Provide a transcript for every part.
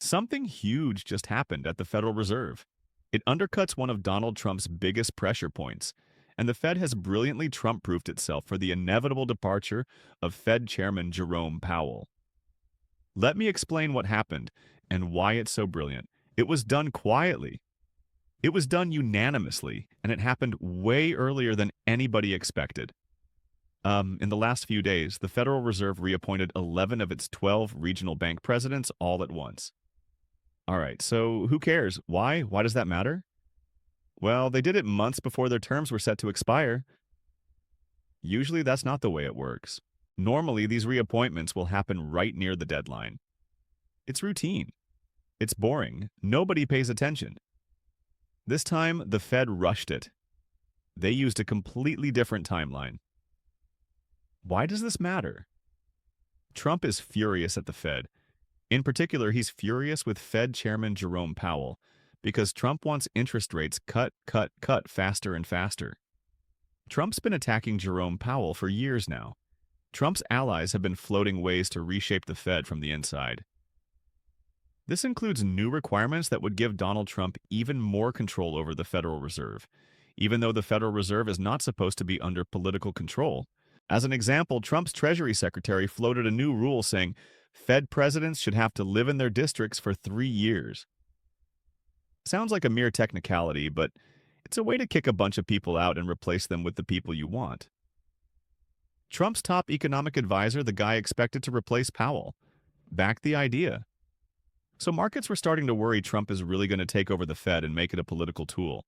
Something huge just happened at the Federal Reserve. It undercuts one of Donald Trump's biggest pressure points, and the Fed has brilliantly Trump-proofed itself for the inevitable departure of Fed Chairman Jerome Powell. Let me explain what happened and why it's so brilliant. It was done quietly. It was done unanimously, and it happened way earlier than anybody expected. In the last few days, the Federal Reserve reappointed 11 of its 12 regional bank presidents all at once. All right, so who cares? Why? Why does that matter? Well, they did it months before their terms were set to expire. Usually, that's not the way it works. Normally, these reappointments will happen right near the deadline. It's routine. It's boring. Nobody pays attention. This time, the Fed rushed it. They used a completely different timeline. Why does this matter? Trump is furious at the Fed. In particular, he's furious with Fed Chairman Jerome Powell because Trump wants interest rates cut faster and faster. Trump's been attacking Jerome Powell for years now. Trump's allies have been floating ways to reshape the Fed from the inside. This includes new requirements that would give Donald Trump even more control over the Federal Reserve, even though the Federal Reserve is not supposed to be under political control. As an example, Trump's Treasury Secretary floated a new rule saying Fed presidents should have to live in their districts for 3 years. Sounds like a mere technicality, but it's a way to kick a bunch of people out and replace them with the people you want. Trump's top economic advisor, the guy expected to replace Powell, backed the idea. So markets were starting to worry Trump is really going to take over the Fed and make it a political tool.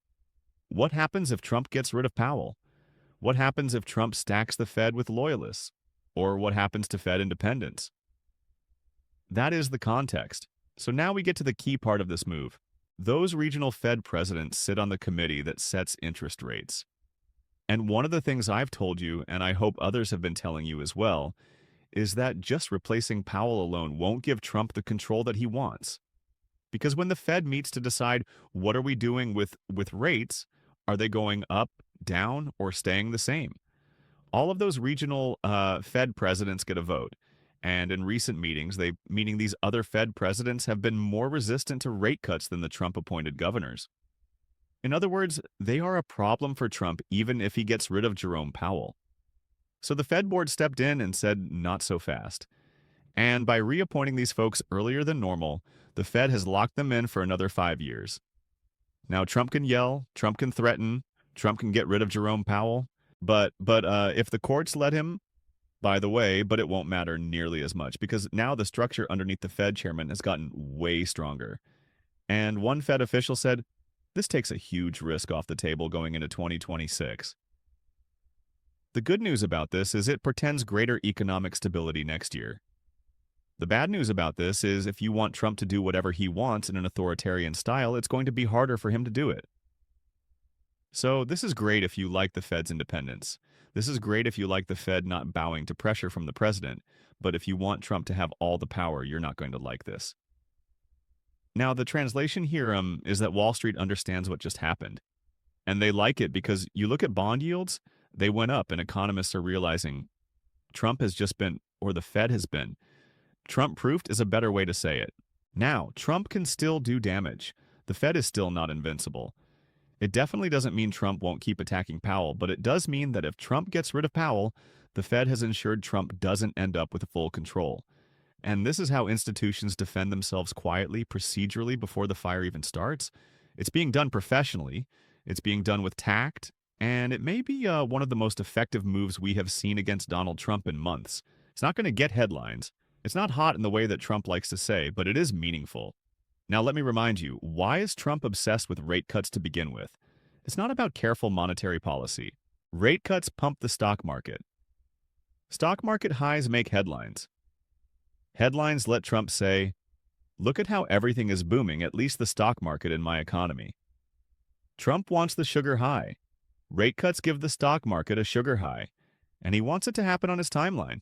What happens if Trump gets rid of Powell? What happens if Trump stacks the Fed with loyalists? Or what happens to Fed independence? That is the context. So now we get to the key part of this move. Those regional Fed presidents sit on the committee that sets interest rates. And one of the things I've told you, and I hope others have been telling you as well, is that just replacing Powell alone won't give Trump the control that he wants. Because when the Fed meets to decide what are we doing with rates, are they going up, down, or staying the same? All of those regional Fed presidents get a vote. And in recent meetings, meaning these other Fed presidents have been more resistant to rate cuts than the Trump-appointed governors. In other words, they are a problem for Trump even if he gets rid of Jerome Powell. So the Fed board stepped in and said, not so fast. And by reappointing these folks earlier than normal, the Fed has locked them in for another 5 years. Now, Trump can yell, Trump can threaten, Trump can get rid of Jerome Powell, but if the courts let him, by the way, but it won't matter nearly as much because now the structure underneath the Fed chairman has gotten way stronger. And one Fed official said, this takes a huge risk off the table going into 2026. The good news about this is it portends greater economic stability next year. The bad news about this is if you want Trump to do whatever he wants in an authoritarian style, it's going to be harder for him to do it. So this is great if you like the Fed's independence. This is great if you like the Fed not bowing to pressure from the president, but if you want Trump to have all the power, you're not going to like this. Now, the translation here is that Wall Street understands what just happened. And they like it because you look at bond yields, they went up, and economists are realizing Trump has just been, or the Fed has been. Trump-proofed is a better way to say it. Now, Trump can still do damage. The Fed is still not invincible. It definitely doesn't mean Trump won't keep attacking Powell, but it does mean that if Trump gets rid of Powell, the Fed has ensured Trump doesn't end up with full control. And this is how institutions defend themselves quietly, procedurally, before the fire even starts. It's being done professionally, it's being done with tact, and it may be one of the most effective moves we have seen against Donald Trump in months. It's not going to get headlines. It's not hot in the way that Trump likes to say, but it is meaningful. Now, let me remind you, why is Trump obsessed with rate cuts to begin with? It's not about careful monetary policy. Rate cuts pump the stock market. Stock market highs make headlines. Headlines let Trump say, look at how everything is booming, at least the stock market in my economy. Trump wants the sugar high. Rate cuts give the stock market a sugar high, and he wants it to happen on his timeline.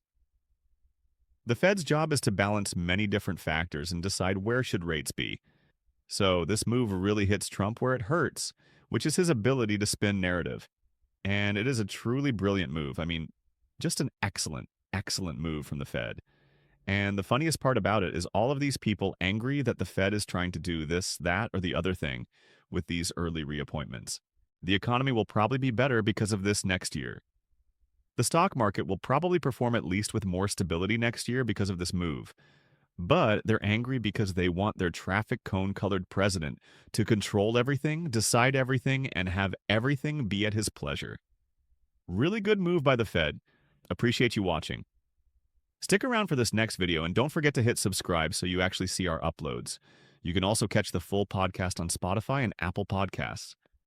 The Fed's job is to balance many different factors and decide where should rates be. So this move really hits Trump where it hurts, which is his ability to spin narrative. And it is a truly brilliant move. I mean, just an excellent, excellent move from the Fed. And the funniest part about it is all of these people angry that the Fed is trying to do this, that, or the other thing with these early reappointments. The economy will probably be better because of this next year. The stock market will probably perform at least with more stability next year because of this move. But they're angry because they want their traffic cone colored president to control everything, decide everything, and have everything be at his pleasure. Really good move by the Fed. Appreciate you watching. Stick around for this next video and don't forget to hit subscribe so you actually see our uploads. You can also catch the full podcast on Spotify and Apple Podcasts.